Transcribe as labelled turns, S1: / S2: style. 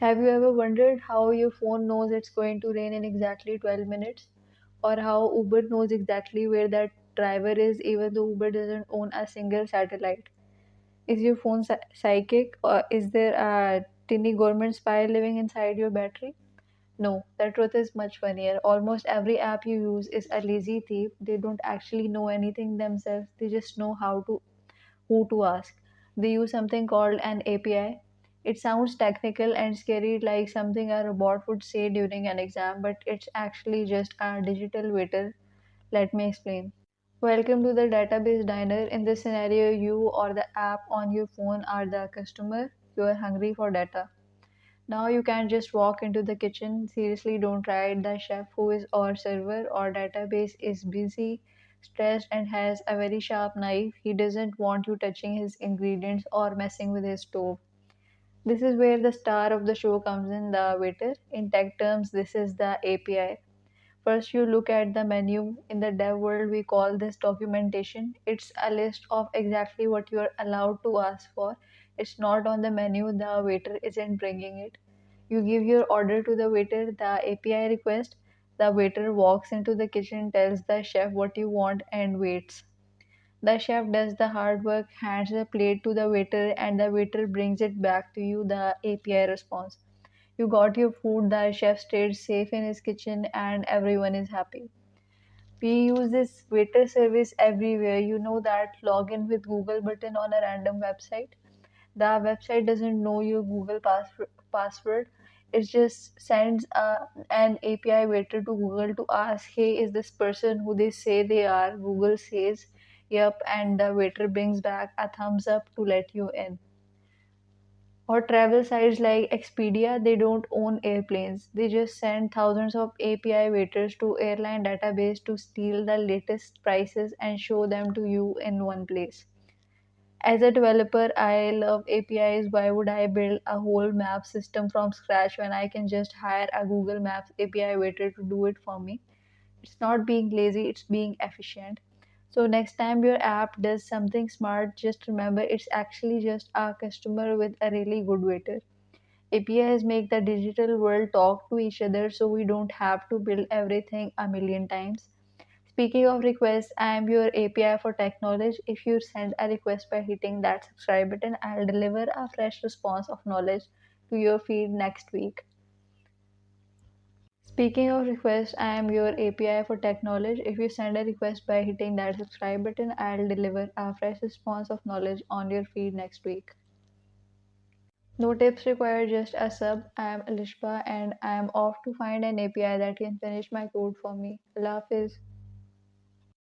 S1: Have you ever wondered how your phone knows it's going to rain in exactly 12 minutes? Or how Uber knows exactly where that driver is even though Uber doesn't own a single satellite? Is your phone psychic, or is there a tiny government spy living inside your battery? No, the truth is much funnier. Almost every app you use is a lazy thief. They don't actually know anything themselves. They just know who to ask. They use something called an API. It sounds technical and scary, like something a robot would say during an exam, but it's actually just a digital waiter. Let me explain. Welcome to the database diner. In this scenario, you or the app on your phone are the customer. You are hungry for data. Now you can't just walk into the kitchen. Seriously, don't try it. The chef who is our server or database is busy, stressed, and has a very sharp knife. He doesn't want you touching his ingredients or messing with his stove. This is where the star of the show comes in, the waiter. In tech terms, this is the API. First, you look at the menu. In the dev world, we call this documentation. It's a list of exactly what you are allowed to ask for. It's not on the menu, the waiter isn't bringing it. You give your order to the waiter, the API request. The waiter walks into the kitchen, tells the chef what you want, and waits. The chef does the hard work, hands the plate to the waiter, and the waiter brings it back to you, the API response. You got your food, the chef stayed safe in his kitchen, and everyone is happy. We use this waiter service everywhere. You know that login with Google button on a random website. The website doesn't know your Google password. It just sends an API waiter to Google to ask, hey, is this person who they say they are? Google says, yep, and the waiter brings back a thumbs up to let you in. Or travel sites like Expedia, they don't own airplanes. They just send thousands of API waiters to airline database to steal the latest prices and show them to you in one place. As a developer, I love APIs. Why would I build a whole map system from scratch when I can just hire a Google Maps API waiter to do it for me? It's not being lazy, it's being efficient. So, next time your app does something smart, just remember it's actually just a customer with a really good waiter. APIs make the digital world talk to each other so we don't have to build everything a million times. Speaking of requests, I am your API for tech knowledge. If you send a request by hitting that subscribe button, I'll deliver a fresh response of knowledge to your feed next week. Speaking of requests, I am your API for tech knowledge. If you send a request by hitting that subscribe button, I'll deliver a fresh response of knowledge on your feed next week. No tips required, just a sub. I am Alishba and I am off to find an API that can finish my code for me. Allah Hafiz.